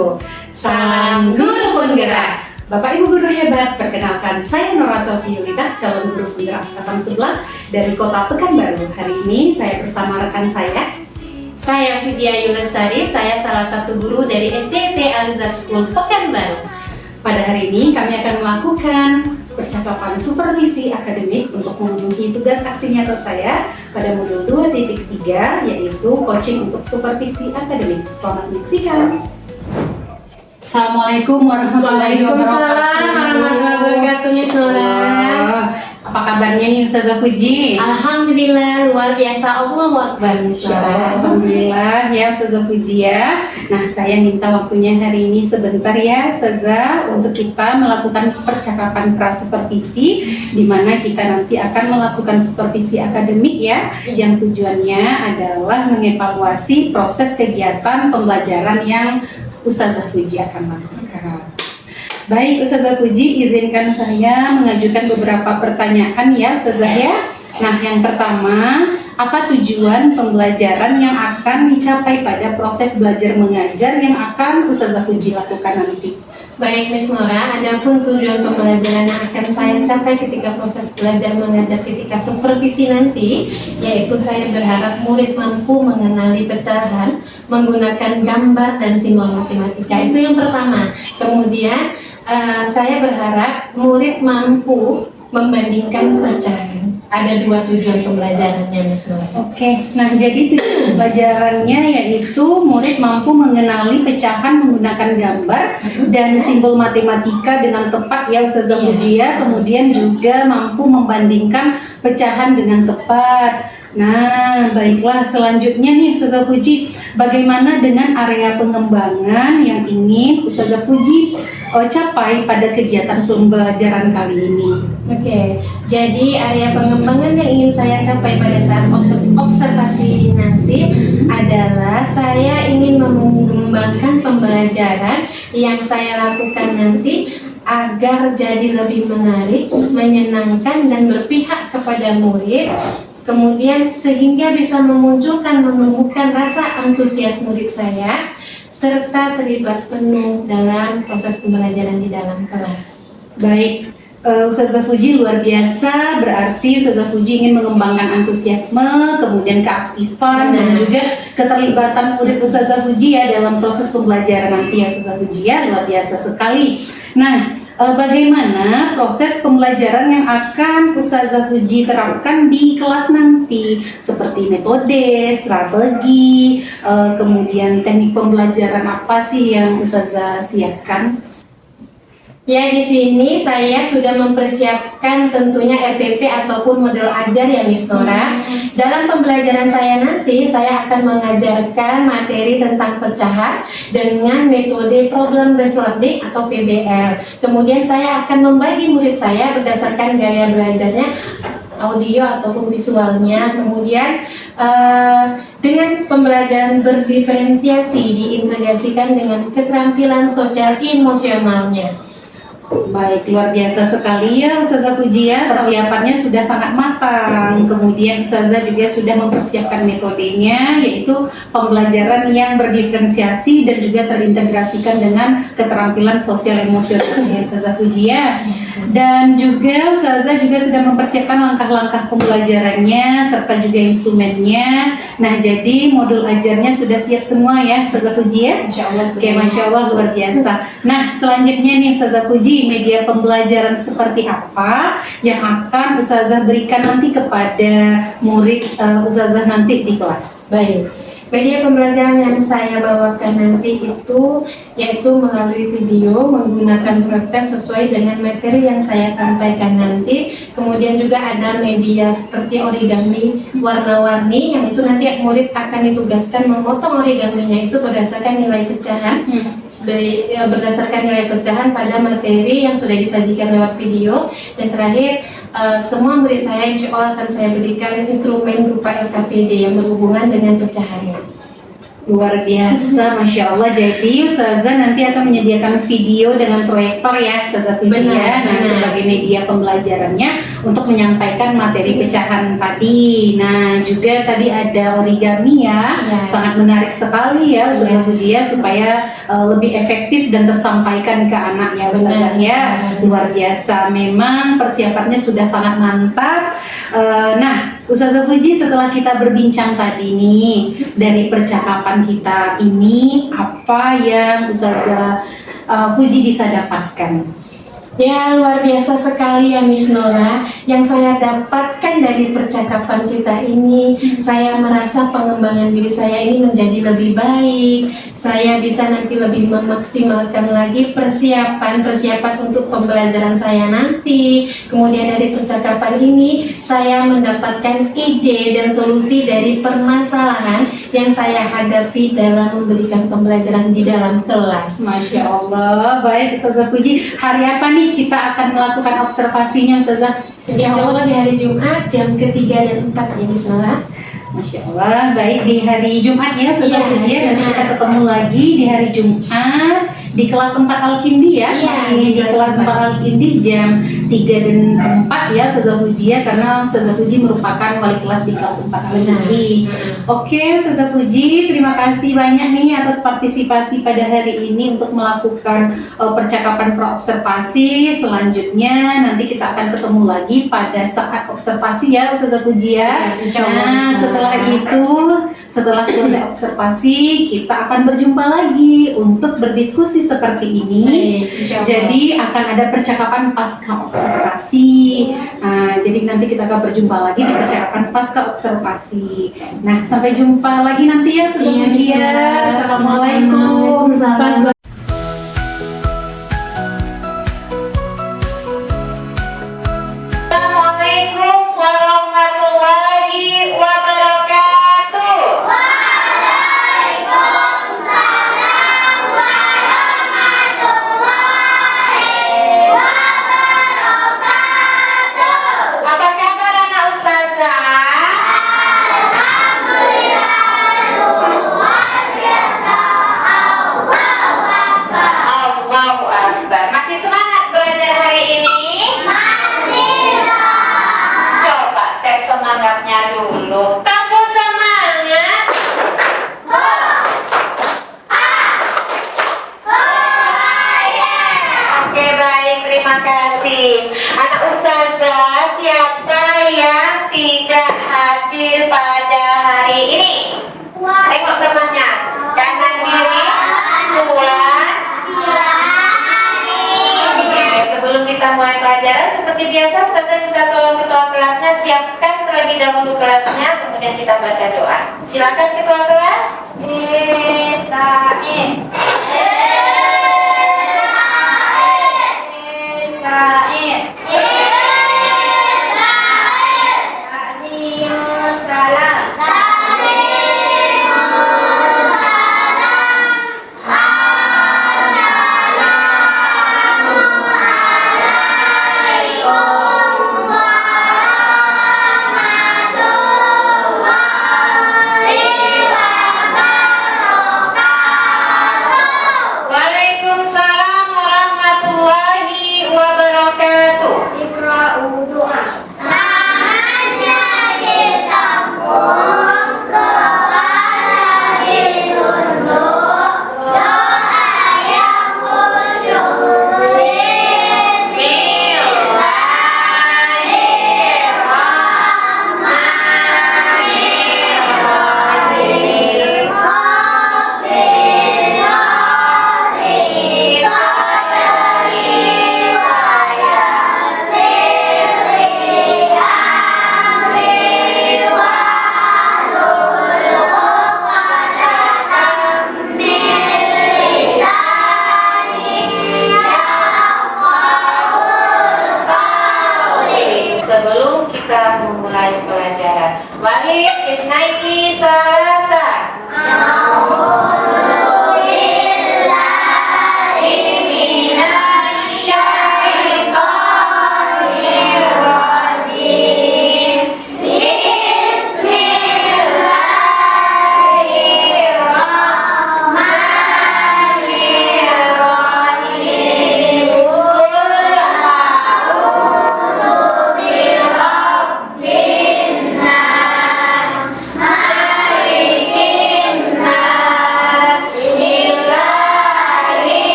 baru. Salam guru penggerak. Bapak Ibu guru hebat, perkenalkan saya Nora Selviulita, calon guru penggerak angkatan 11 dari Kota Pekanbaru. Hari ini saya bersama rekan saya Puji Ayu Lestari, saya salah satu guru dari SDT Al-Azhar School Pekanbaru. Pada hari ini kami akan melakukan percakapan supervisi akademik untuk memenuhi tugas aksi nyata saya pada modul 2.3, yaitu coaching untuk supervisi akademik. Selamat menyaksikan. Assalamualaikum warahmatullahi wabarakatuh. Waalaikumsalam warahmatullahi wabarakatuh, Miss Nora. Apa kabarnya nih Ustazah Puji? Alhamdulillah, luar biasa. Allahu Akbar, Miss Nora. Alhamdulillah ya Ustazah Puji ya. Nah, saya minta waktunya hari ini sebentar ya Ustazah untuk kita melakukan percakapan prasupervisi, di mana kita nanti akan melakukan supervisi akademik ya, yang tujuannya adalah mengevaluasi proses kegiatan pembelajaran yang Ustazah Puji akan lakukan. Baik Ustazah Puji, izinkan saya mengajukan beberapa pertanyaan ya Ustazah ya. Nah, yang pertama, apa tujuan pembelajaran yang akan dicapai pada proses belajar mengajar yang akan Ustazah Puji lakukan nanti? Baik, Miss Nora, adapun tujuan pembelajaran yang akan saya capai ketika proses belajar mengajar ketika supervisi nanti, yaitu saya berharap murid mampu mengenali pecahan menggunakan gambar dan simbol matematika. Itu yang pertama. Kemudian saya berharap murid mampu membandingkan pecahan. Ada dua tujuan pembelajarannya, Miss Nora. Oke, nah jadi tujuan pembelajarannya yaitu murid mampu mengenali pecahan menggunakan gambar dan simbol matematika dengan tepat ya Ustazah Puji ya. Kemudian juga mampu membandingkan pecahan dengan tepat. Nah, baiklah, selanjutnya nih Ustazah Puji, bagaimana dengan area pengembangan yang ingin Ustazah Puji capai pada kegiatan pembelajaran kali ini? Oke, jadi area pengembangan yang ingin saya capai pada saat observasi nanti adalah saya ingin mengembangkan pembelajaran yang saya lakukan nanti agar jadi lebih menarik, menyenangkan, dan berpihak kepada murid. Kemudian sehingga bisa memunculkan, menumbuhkan rasa antusias murid saya serta terlibat penuh dalam proses pembelajaran di dalam kelas. Baik, Ustazah Puji luar biasa, berarti Ustazah Puji ingin mengembangkan antusiasme, kemudian keaktifan dan juga keterlibatan murid Ustazah Puji ya dalam proses pembelajaran nanti ya Ustazah Puji ya, luar biasa sekali. Nah, bagaimana proses pembelajaran yang akan Ustazah Puji terapkan di kelas nanti, seperti metode, strategi, kemudian teknik pembelajaran apa sih yang Ustazah siapkan? Ya, di sini saya sudah mempersiapkan tentunya RPP ataupun model ajar ya Miss Nora. Dalam pembelajaran saya nanti, saya akan mengajarkan materi tentang pecahan dengan metode problem based learning atau PBL. Kemudian saya akan membagi murid saya berdasarkan gaya belajarnya, audio ataupun visualnya. Kemudian dengan pembelajaran berdiferensiasi diintegrasikan dengan keterampilan sosial emosionalnya. Baik, luar biasa sekali ya Ustazah Puji ya, persiapannya sudah sangat matang. Kemudian Ustazah juga sudah mempersiapkan metodenya, yaitu pembelajaran yang berdiferensiasi dan juga terintegrasikan dengan keterampilan sosial emosional ya Ustazah Puji ya. Dan juga Ustazah juga sudah mempersiapkan langkah-langkah pembelajarannya serta juga instrumennya. Nah, jadi modul ajarnya sudah siap semua ya Ustazah Puji ya. Insyaallah. Oke, Masya Allah, luar biasa. Nah, selanjutnya nih Ustazah Puji, media pembelajaran seperti apa yang akan Ustazah berikan nanti kepada murid Ustazah nanti di kelas? Baik, media pembelajaran yang saya bawakan nanti itu yaitu melalui video menggunakan proyektor sesuai dengan materi yang saya sampaikan nanti. Kemudian juga ada media seperti origami warna-warni yang itu nanti murid akan ditugaskan memotong origaminya itu berdasarkan nilai pecahan. Berdasarkan nilai pecahan pada materi yang sudah disajikan lewat video. Dan terakhir, semua murid saya insya Allah akan saya berikan instrumen berupa LKPD yang berhubungan dengan pecahannya. Luar biasa, Masya Allah. Jadi Ustazah nanti akan menyediakan video dengan proyektor ya Ustazah Puji ya. Nah, sebagai media pembelajarannya untuk menyampaikan materi pecahan tadi. Nah, juga tadi ada origami ya, Ya. sangat menarik sekali ya Ustazah Pujia supaya lebih efektif dan tersampaikan ke anak ya Ustazah ya. Luar biasa, memang persiapannya sudah sangat mantap. Nah, Ustazah Puji, setelah kita berbincang tadi nih dari percakapan kita ini, apa yang Ustazah Puji bisa dapatkan? Ya, luar biasa sekali ya Miss Nora. Yang saya dapatkan dari percakapan kita ini, saya merasa pengembangan diri saya ini menjadi lebih baik. Saya bisa nanti lebih memaksimalkan lagi persiapan untuk pembelajaran saya nanti. Kemudian dari percakapan ini, saya mendapatkan ide dan solusi dari permasalahan yang saya hadapi dalam memberikan pembelajaran di dalam kelas. Masya Allah, baik Ustazah Puji. Hari apa nih kita akan melakukan observasinya Ustazah? Insya Allah di hari Jumat jam ketiga dan 4 ya Miss Nora. Masya Allah, baik di hari Jumat ya Ustazah Iya, Puji. hari Nanti Jumat. kita ketemu lagi di hari Jumat di kelas 4 Al-Kindi ya. Iya, Masih di di kelas kelas 4 4. Al-Kindi jam 3 dan 4 ya Ustazah Puji ya, karena Ustazah Puji merupakan wali kelas di kelas 4 Al-Kindi. Oke Ustazah Puji, terima kasih banyak nih atas partisipasi pada hari ini untuk melakukan percakapan praobservasi. Selanjutnya nanti kita akan ketemu lagi pada saat observasi ya Ustazah Puji ya. Siap, insya Allah, Nah, Miss Nora. setelah itu, setelah selesai observasi, kita akan berjumpa lagi untuk berdiskusi seperti ini. Baik, insya Allah. Jadi akan ada percakapan pasca observasi. Nah, jadi nanti kita akan berjumpa lagi di percakapan pasca observasi. Nah, sampai jumpa lagi nanti ya, Ustazah Iya, Puji ya. Ustazah. Assalamualaikum. Waalaikumsalam. Assalamualaikum warahmatullahi wabarakatuh. Apa kabar anak ustazah? Allahu Akbar. Masih semangat belajar hari ini? Coba tes semangatnya dulu. Tepuk semangat. Oke baik, terima kasih. Anak ustazah, siapa yang tidak hadir pada hari ini? Tengok temannya. Kanan kiri. Tuan. Oke, sebelum kita mulai pelajaran seperti biasa, Ustazah minta tolong ketua kelasnya siapkan terlebih dahulu kelasnya, kemudian kita baca doa. Silakan ketua kelas. Bismillahirrahmanirrahim.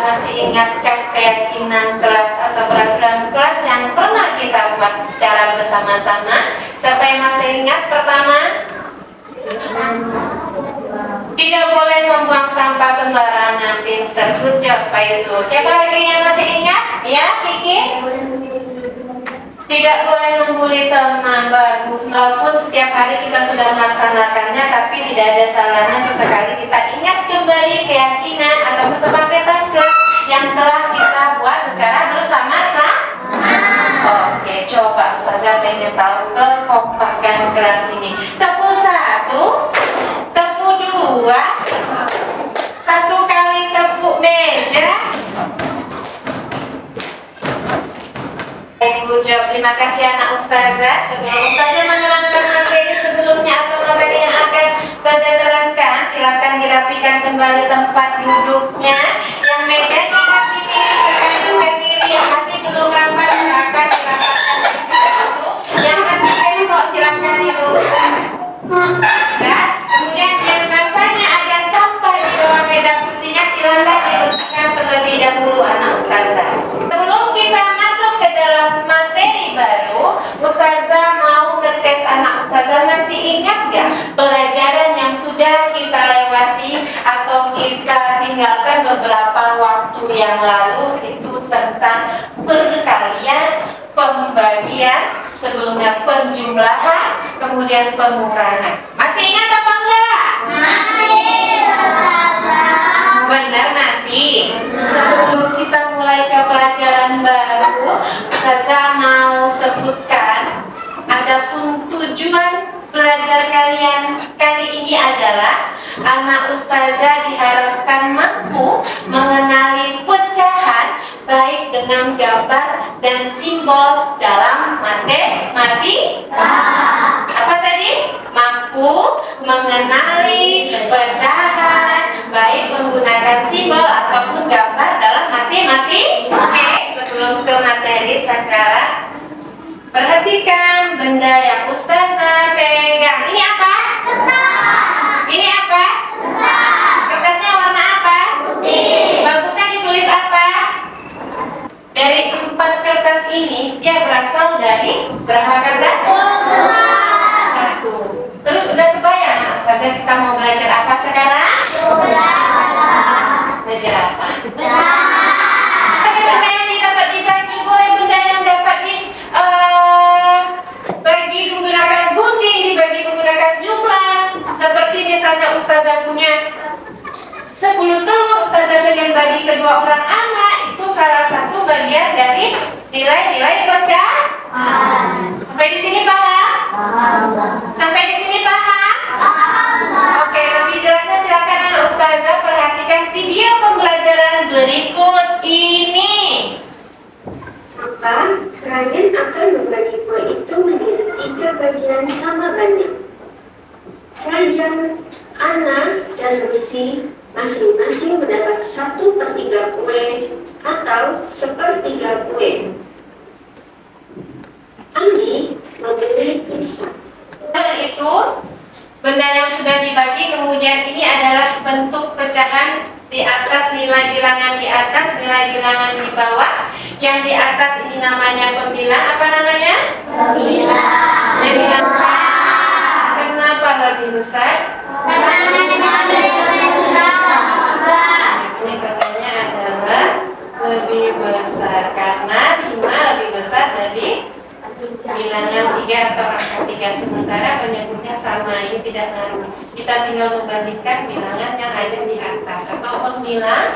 masih ingatkah keyakinan kelas atau peraturan kelas yang pernah kita buat secara bersama-sama? Siapa yang masih ingat? Pertama, tidak boleh membuang sampah sembarangan. Pinter, good job Pak Yusuf. Siapa lagi yang masih ingat? Ya, Kiki? Tidak boleh membuli teman. Bagus. Walaupun setiap hari kita sudah melaksanakannya, tapi tidak ada salahnya sesekali kita ingat kembali keyakinan atau kesepakatan kelas yang telah kita buat secara bersama-sama. Oke, coba Ustazah pengen tahu kekompakan kelas ini. Tepuk 1, tepuk 2, 1 kali tepuk meja. Baik, good job. Terima kasih anak Ustazah. Sebelum Ustazah menerangkan materi sebelumnya atau materi yang akan Ustazah terangkan, silakan dirapikan kembali tempat duduknya. Yang mejanya masih miring ke kanan ke kiri, yang masih belum rapat silakan dirapatkan dulu. Yang masih bengkok silakan diluruskan. Dan kemudian yang rasanya ada sampah di bawah meja kursinya silakan dibersihkan terlebih dahulu anak Ustazah. Sebelum kita masuk ke dalam materi baru, Ustazah mau ngetes anak Ustazah. Masih ingat gak pelajaran yang sudah kita lewati atau kita tinggalkan beberapa waktu yang lalu? Itu tentang perkalian, pembagian, sebelumnya penjumlahan, kemudian pengurangan. Masih ingat apa enggak? Benar masih. Sebelum kita mulai ke pelajaran baru, Ustazah mau sebutkan adapun tujuan belajar kalian kali ini adalah anak Ustazah diharapkan mampu mengenali pecahan baik dengan gambar dan simbol dalam matematika. Apa tadi? Mampu mengenali pecahan baik menggunakan simbol ataupun gambar dalam matematika. Oke, sebelum ke materi sekarang, perhatikan benda yang Ustazah pegang. Ini apa? Kertas. Ini apa? Kertas. Kertasnya warna apa? Putih. Bagusnya ditulis apa? Dari 4 kertas ini, dia berasal dari berapa kertas? 1. Terus udah kebayang Ustazah kita mau belajar apa sekarang? Belajar apa? Tapi benda yang dapat dibagi, boleh benda yang dapat dibagi menggunakan gunting, dibagi menggunakan jumlah. Seperti misalnya Ustazah punya 10 telur, Ustazah pengen bagi kedua orang anak, itu salah satu bagian dari nilai-nilai pecahan. Sampai di sini paham? Sampai di sini paham? Oke, lebih jelasnya silakan anak Ustazah perhatikan video pembelajaran berikut ini. Maka kalian akan membagi kue itu menjadi 3 bagian sama banyak. Kerajaan Anas dan Lucy masing-masing mendapat 1/3 kue atau 1/4 kue. Andi memilih pizza. Dan itu benda yang sudah dibagi, kemudian ini adalah bentuk pecahan. Di atas nilai bilangan di atas, nilai bilangan di bawah. Yang di atas ini namanya pembilang. Apa namanya? Pembilang. Lebih besar. Kenapa lebih besar? Karena ini katanya adalah lebih besar karena 5 lebih besar dari bilangan 3 atau angka 3, sementara penyebutnya sama. Ini tidak ngaruh. Kita tinggal membandingkan bilangan yang ada di atas atau pembilang.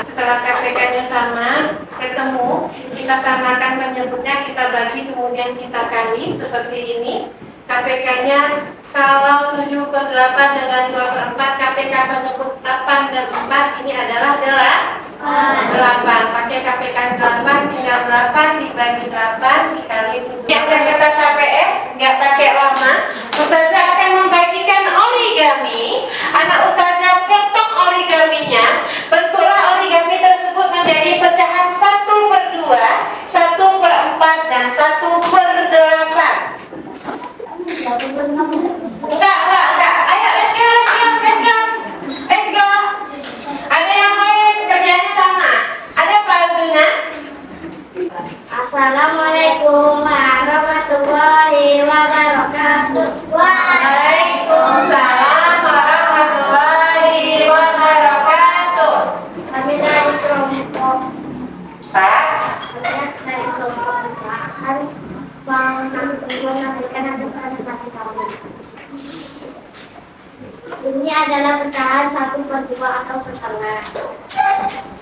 Setelah KPK-nya sama, ketemu, kita samakan penyebutnya, kita bagi, kemudian kita kali seperti ini. KPK-nya kalau 7/8 dengan 2/4, KPK menyebut 8 dan 4 ini adalah 8. Pakai KPK 8, tinggal 8 dibagi 8 dikali 7. Yang kata HPS nggak pakai lama. Ustazah akan membagikan origami. Anak Ustazah potong origaminya. Bentuklah origami tersebut menjadi pecahan 1/2, 1/4 dan 1/8. Enggak. Ayo, let's go. Ada yang mau kerja wabarakatuh. Waalaikumsalam warahmatullahi wabarakatuh. Kami dari kelompok Pak, dari kelompok akan menyampaikan hasil presentasi kami. Ini adalah pecahan 1/2 atau setengah.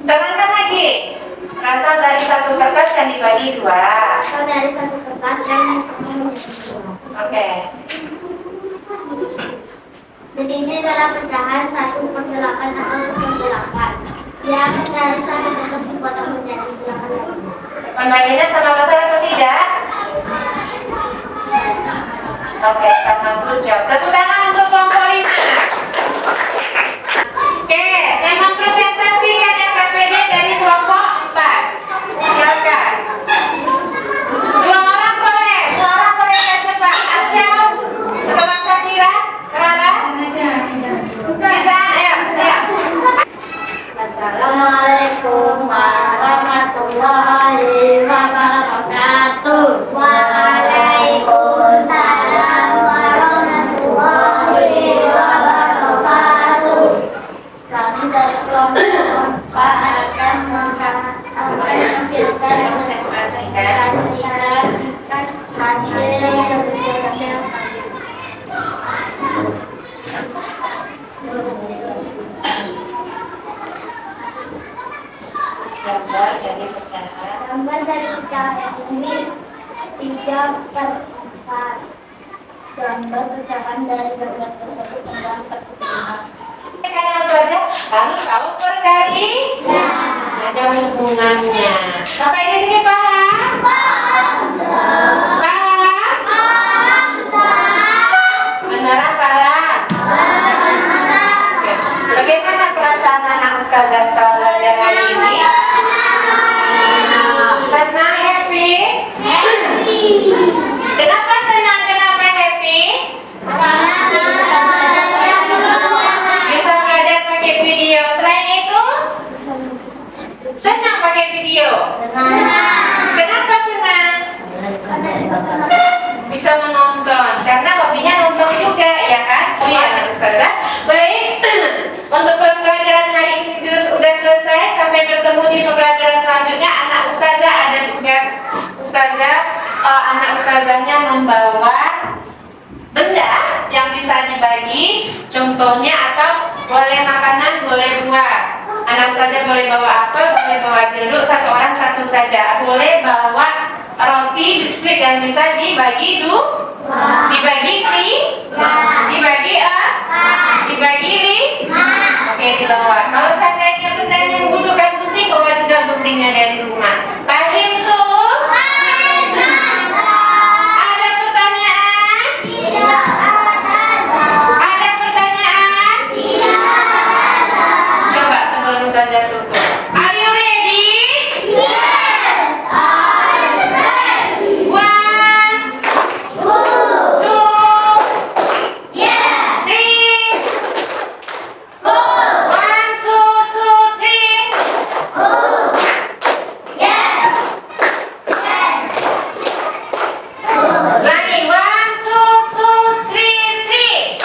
terangkan lagi. Berasal dari satu kertas yang dibagi dua. Atau dari satu kertas yang Oke. dan ini adalah pecahan 1/8 atau 1/8. Dia akan dari satu kertas dipotong menjadi 8 lagi. Pembagiannya sama besar atau tidak? Oke, sama good job. Tepuk tangan untuk kelompok 5. Oke, yang mempresentasikan KPD dari kelompok 4. Silakan. 2 orang boleh, 2 orang boleh yang cepat. Asyam, Teman Sakira, Rara. Bisa, ayo, ayo. Assalamualaikum warahmatullahi wabarakatuh. Waalaikumsalam warahmatullahi wabarakatuh. Kami dari kelompok 4 akan menampilkan hasil yang berjalan. Gambar dari pecahan. Gambar dari pecahan ini 3/4. Gambar pecahan dari gambar tersebut adalah 4/5. Karena saja harus tahu per kali. Ada hubungannya. Sampai di sini paham? Paham. Beneran paham? Oke. Bagaimana perasaan anak ustazah setelah belajar hari ini? Senang, happy? Kenapa senang? Kenapa happy? Bisa belajar pakai video. Selain itu, senang pakai video. Kenapa senang? Bisa menonton. Karena hobinya nonton juga, ya kan? Iya, ustazah. Baik. Untuk pembelajaran hari ini sudah selesai. Sampai bertemu di pembelajaran selanjutnya. Anak ustazah ada tugas ustazah. Anak ustazahnya membawa benda yang bisa dibagi, contohnya atau boleh makanan, boleh buah. Anak saja boleh bawa apel, boleh bawa jeruk, satu orang satu saja. Boleh bawa roti, biskuit yang bisa dibagi dibagi dibagi oke, dibawa. Kalau seandainya bendanya membutuhkan gunting, bawa juga guntingnya dari rumah. Paham tuh? Ada pertanyaan? Ada pertanyaan? Coba sebelum saja tutup. Are you ready? One, two, three. One, two, three. Lagi one, two, three.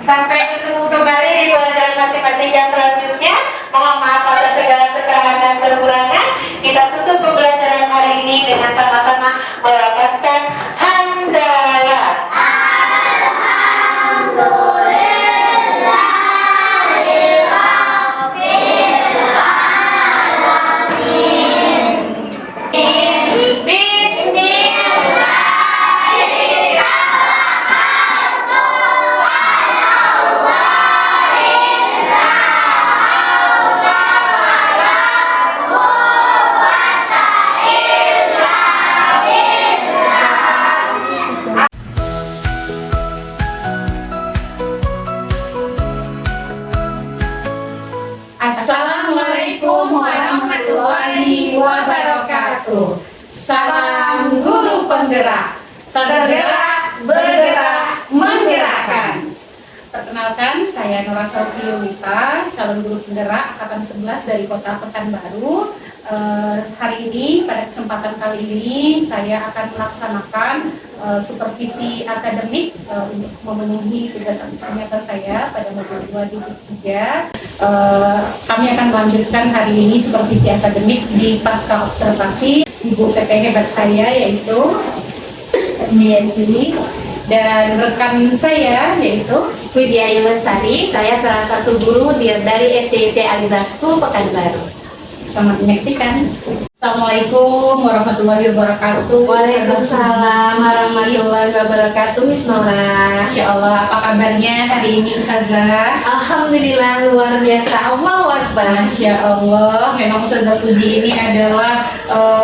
Sampai ketemu kembali di pelajaran matematika selanjutnya. Mohon maaf atas segala kesalahan dan kekurangan. Kita tutup pembelajaran hari ini dengan sama-sama melafazkan hamdalah. Assalamualaikum warahmatullahi wabarakatuh. Salam guru penggerak, tergerak, bergerak, menggerakkan. Perkenalkan Perkenalkan, saya Nora Salviolita, calon guru penggerak angkatan 11 dari Kota Pekanbaru. Hari ini, pada kesempatan kali ini, saya akan melaksanakan supervisi akademik untuk memenuhi tugas aksinyata saya pada modul 2 di 3. Kami akan melanjutkan hari ini supervisi akademik di pasca observasi Ibu PP hebat saya, yaitu Nianti dan rekan saya, yaitu Puji Ayu Lestari, saya salah satu guru dari SDIT Aliza School Pekanbaru. Selamat menyaksikan. Assalamualaikum warahmatullahi wabarakatuh. Waalaikumsalam warahmatullahi wabarakatuh, Miss Nora. Masya Allah, apa kabarnya hari ini Ustazah? Alhamdulillah luar biasa, Allahu Akbar. Masya Allah, memang Ustazah Puji ini adalah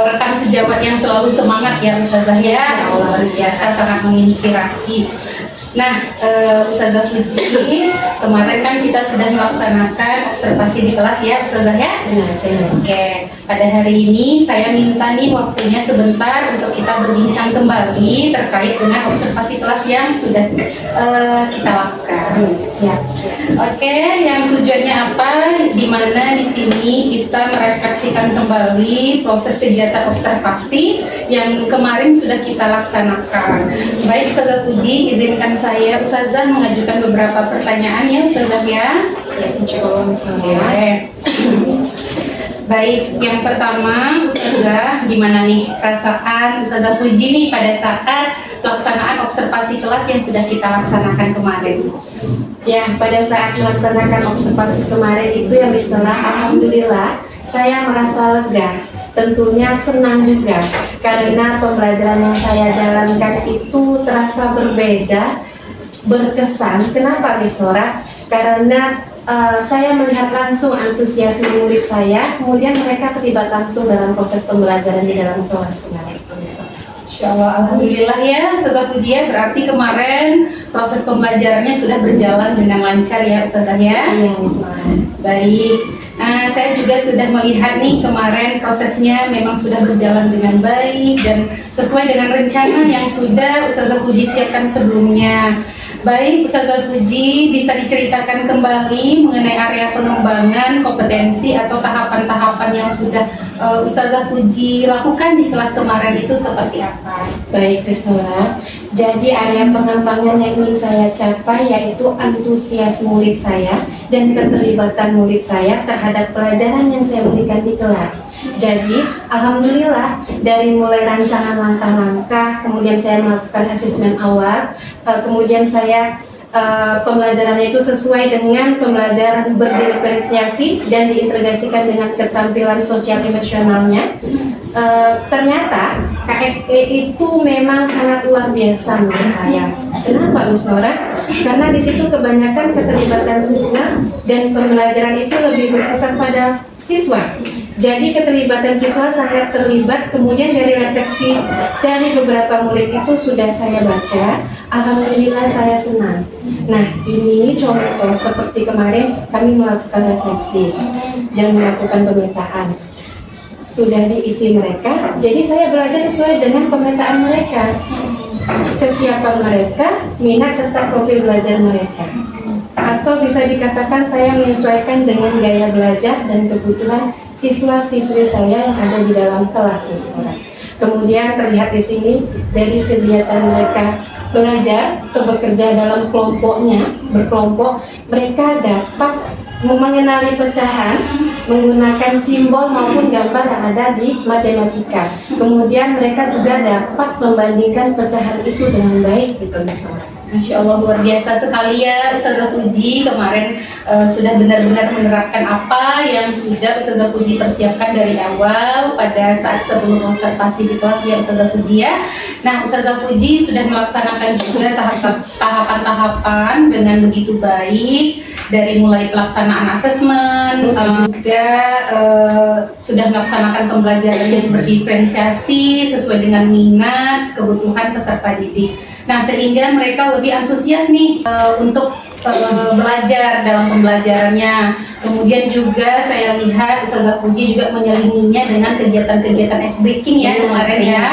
rekan sejawat yang selalu semangat ya Ustazah ya. Masya Allah, Luar biasa, sangat menginspirasi. Nah, Ustazah Puji, kemarin kan kita sudah melaksanakan observasi di kelas ya Ustazah ya? Benar. Oke, pada hari ini saya minta nih waktunya sebentar untuk kita berbincang kembali terkait dengan observasi kelas yang sudah kita lakukan. Siap. Oke, yang tujuannya apa? Di mana di sini kita merefleksikan kembali proses kegiatan observasi yang kemarin sudah kita laksanakan. Baik Ustazah Puji, izinkan saya Ustazah mengajukan beberapa pertanyaan ya Ustazah ya. Ya, insya Allah, Miss Nora. Oke. Baik, yang pertama Ustazah, gimana nih perasaan Ustazah Puji nih pada saat pelaksanaan observasi kelas yang sudah kita laksanakan kemarin? Ya, pada saat melaksanakan observasi kemarin itu ya Miss Nora, alhamdulillah saya merasa lega. Tentunya senang juga karena pembelajaran yang saya jalankan itu terasa berbeda, berkesan. Kenapa Miss Nora? Karena saya melihat langsung antusiasme murid saya, kemudian mereka terlibat langsung dalam proses pembelajaran di dalam kelas kemarin itu Miss Nora. Insya Allah, alhamdulillah ya Ustazah Puji ya, berarti kemarin proses pembelajarannya sudah berjalan dengan lancar ya Ustazah ya. Iya Miss Nora. Baik, saya juga sudah melihat nih kemarin prosesnya memang sudah berjalan dengan baik dan sesuai dengan rencana yang sudah Ustazah Puji siapkan sebelumnya. Baik, Ustazah Puji bisa diceritakan kembali mengenai area pengembangan kompetensi atau tahapan-tahapan yang sudah Ustazah Puji lakukan di kelas kemarin itu seperti apa? Baik, Miss Nora. Jadi area pengembangan yang ingin saya capai yaitu antusias murid saya dan keterlibatan murid saya terhadap pelajaran yang saya berikan di kelas. Jadi, alhamdulillah dari mulai rancangan langkah-langkah, kemudian saya melakukan asesmen awal, kemudian saya pembelajarannya itu sesuai dengan pembelajaran berdiferensiasi dan diintegrasikan dengan keterampilan sosial emosionalnya. Ternyata KSE itu memang sangat luar biasa menurut saya. Kenapa Miss Nora? Karena di situ kebanyakan keterlibatan siswa dan pembelajaran itu lebih berpusat pada siswa. Jadi keterlibatan siswa sangat terlibat, kemudian dari refleksi dari beberapa murid itu sudah saya baca, alhamdulillah saya senang. Nah ini contoh seperti kemarin kami melakukan refleksi dan melakukan pemetaan. Sudah diisi mereka, jadi saya belajar sesuai dengan pemetaan mereka, kesiapan mereka, minat serta profil belajar mereka. Atau bisa dikatakan saya menyesuaikan dengan gaya belajar dan kebutuhan siswa-siswi saya yang ada di dalam kelas Misalnya. Kemudian terlihat di sini dari kegiatan mereka belajar atau bekerja dalam kelompoknya, berkelompok, mereka dapat mengenali pecahan menggunakan simbol maupun gambar yang ada di matematika. Kemudian mereka juga dapat membandingkan pecahan itu dengan baik gitu misalnya. Masya Allah, luar biasa sekali ya Ustazah Puji. Kemarin sudah benar-benar menerapkan apa yang sudah Ustazah Puji persiapkan dari awal pada saat sebelum observasi di kelas ya Ustazah Puji ya. Nah Ustazah Puji sudah melaksanakan juga tahapan-tahapan dengan begitu baik, dari mulai pelaksanaan asesmen, juga sudah melaksanakan pembelajaran yang berdiferensiasi sesuai dengan minat, kebutuhan peserta didik. Nah sehingga mereka lebih antusias nih untuk belajar dalam pembelajarannya. Kemudian juga saya lihat Ustazah Puji juga menyelinginya dengan kegiatan-kegiatan ice breaking ya kemarin ya.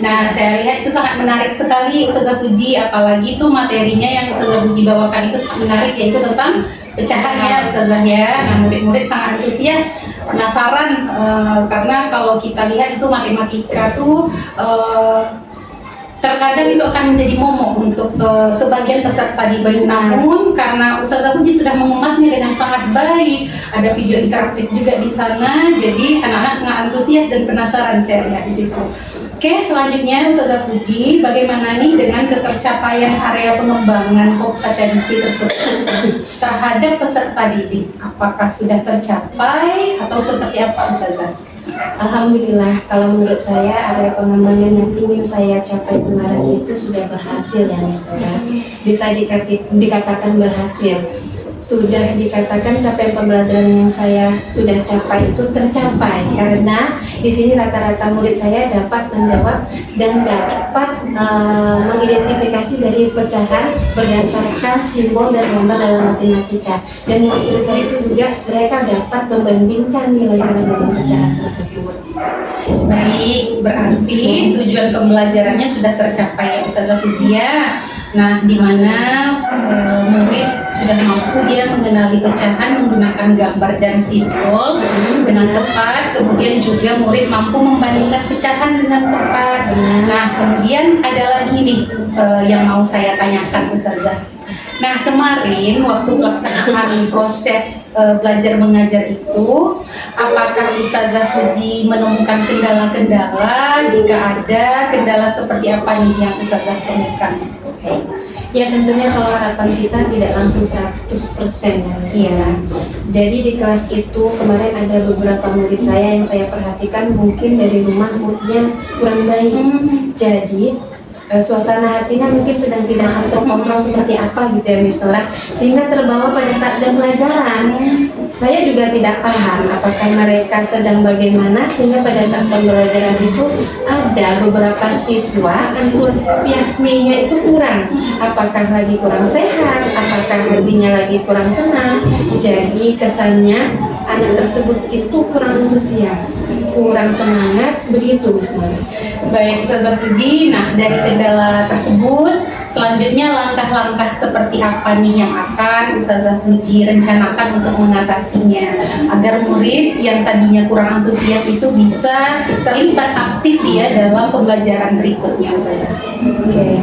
Nah, saya lihat itu sangat menarik sekali Ustazah Puji, apalagi tuh materinya yang Ustazah Puji bawakan itu sangat menarik, yaitu tentang pecahan ya Ustazah ya. Nah, murid-murid sangat antusias, penasaran karena kalau kita lihat itu matematika tuh terkadang itu akan menjadi momok untuk sebagian peserta didik. Namun karena Ustazah Puji sudah mengemasnya dengan sangat baik, ada video interaktif juga di sana, jadi anak-anak sangat antusias dan penasaran saya lihat di situ. Oke, selanjutnya Ustazah Puji, bagaimana nih dengan ketercapaian area pengembangan kompetensi tersebut terhadap peserta didik? Apakah sudah tercapai atau seperti apa Ustazah? Alhamdulillah, kalau menurut saya area pengembangan yang ingin saya capai kemarin itu sudah berhasil ya Miss Dora. Bisa dikatakan berhasil. Sudah dikatakan capaian pembelajaran yang saya sudah capai itu tercapai karena di sini rata-rata murid saya dapat menjawab dan dapat mengidentifikasi dari pecahan berdasarkan simbol dan gambar dalam matematika, dan murid-murid saya itu juga mereka dapat membandingkan nilai-nilai dalam pecahan tersebut. Baik, berarti tujuan pembelajarannya sudah tercapai ya Ustazah Puji ya. Nah, di mana murid sudah mampu dia mengenali pecahan menggunakan gambar dan simbol dengan tepat, kemudian juga murid mampu membandingkan pecahan dengan tepat. Nah, kemudian ada lagi nih yang mau saya tanyakan Ustazah. Nah, kemarin waktu pelaksanaan proses belajar mengajar itu, apakah Ustazah Puji menemukan kendala-kendala? Jika ada, kendala seperti apa nih yang Ustazah temukan? Ya tentunya kalau harapan kita tidak langsung 100% ya Miss Dora. Jadi di kelas itu kemarin ada beberapa murid saya yang saya perhatikan mungkin dari rumah moodnya kurang baik. Jadi suasana hatinya mungkin sedang tidak terkontrol seperti apa gitu ya Miss Dora, sehingga terbawa pada saat jam pelajaran. Saya juga tidak paham apakah mereka sedang bagaimana, sehingga pada saat pembelajaran itu ada beberapa siswa antusiasmenya itu kurang, apakah lagi kurang sehat, apakah hatinya lagi kurang senang. Jadi kesannya anak tersebut itu kurang antusias, kurang semangat, begitu Miss Dora. Baik Ustazah Puji, nah dari kendala tersebut selanjutnya langkah-langkah seperti apa nih yang akan Ustazah Puji rencanakan untuk mengatasinya agar murid yang tadinya kurang antusias itu bisa terlibat aktif ya dalam pembelajaran berikutnya Ustazah. Oke.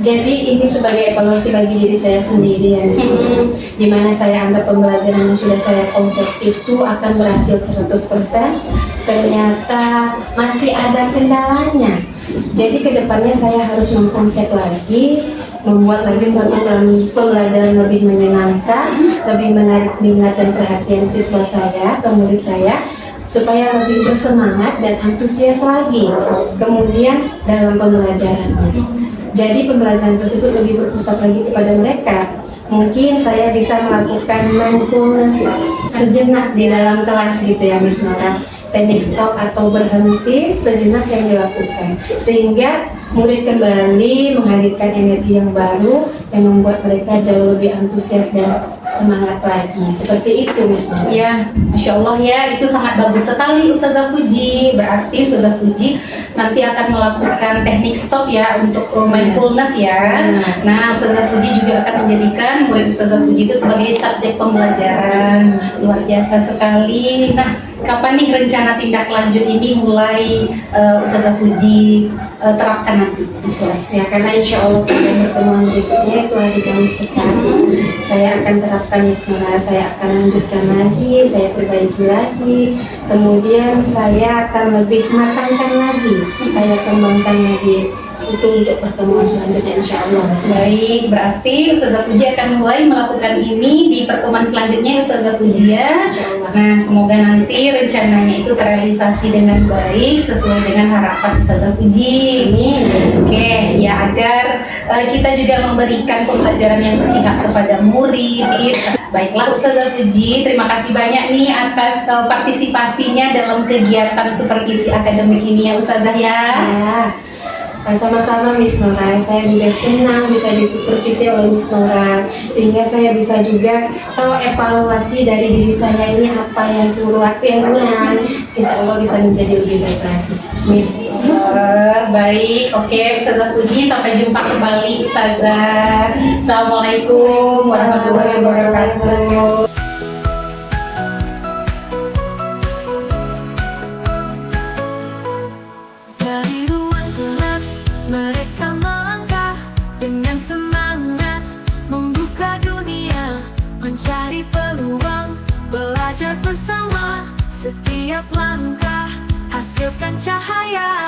Jadi ini sebagai evaluasi bagi diri saya sendiri ya Miss Dora, di mana saya anggap pembelajaran yang sudah saya konsep itu akan berhasil 100%, ternyata masih ada kendalanya. Jadi kedepannya saya harus mengkonsep lagi, membuat lagi suatu pembelajaran lebih menyenangkan, lebih menarik minat dan perhatian siswa saya atau murid saya, supaya lebih bersemangat dan antusias lagi kemudian dalam pembelajarannya. Jadi pembelajaran tersebut lebih berpusat lagi kepada mereka. Mungkin saya bisa melakukan mindfulness sejenak di dalam kelas gitu ya Miss Dora. Teknik stop atau berhenti sejenak yang dilakukan, sehingga murid kembali menghadirkan energi yang baru yang membuat mereka jauh lebih antusias dan semangat lagi. Seperti itu Miss Dora. Ya, Masya Allah ya, itu sangat bagus sekali Ustazah Puji. Berarti Ustazah Puji nanti akan melakukan teknik stop ya untuk mindfulness ya. Nah, Ustazah Puji juga akan menjadikan murid Ustazah Puji itu sebagai subjek pembelajaran. Luar biasa sekali. Nah, kapan nih rencana tindak lanjut ini mulai Ustazah Puji terapkan nanti di kelas? Ya, karena insya Allah pada pertemuan berikutnya itu hari Kamis depan saya akan terapkan Miss Dora. Saya akan lanjutkan lagi, saya perbaiki lagi, kemudian saya akan lebih matangkan lagi, saya kembangkan lagi untuk pertemuan selanjutnya insya Allah. Baik, berarti Ustazah Puji akan mulai melakukan ini di pertemuan selanjutnya Ustazah Puji ya. Nah, semoga nanti rencananya itu terrealisasi dengan baik sesuai dengan harapan Ustazah Puji. Oke, ya agar kita juga memberikan pembelajaran yang berpihak kepada murid. Baiklah Ustazah Puji, terima kasih banyak nih atas partisipasinya dalam kegiatan supervisi akademik ini ya Ustazah ya. Sama-sama Miss Nora, saya juga senang bisa disupervisi oleh Miss Nora, sehingga saya bisa juga tahu evaluasi dari diri saya ini apa yang kurang, insya Allah bisa menjadi lebih baik lagi. Amin. Baik, oke Ustazah Puji, sampai jumpa kembali Ustazah. Assalamualaikum warahmatullahi wabarakatuh. Dari ruang kelas mereka melangkah dengan semangat membuka dunia, mencari peluang, belajar bersama. Setiap langkah hasilkan cahaya.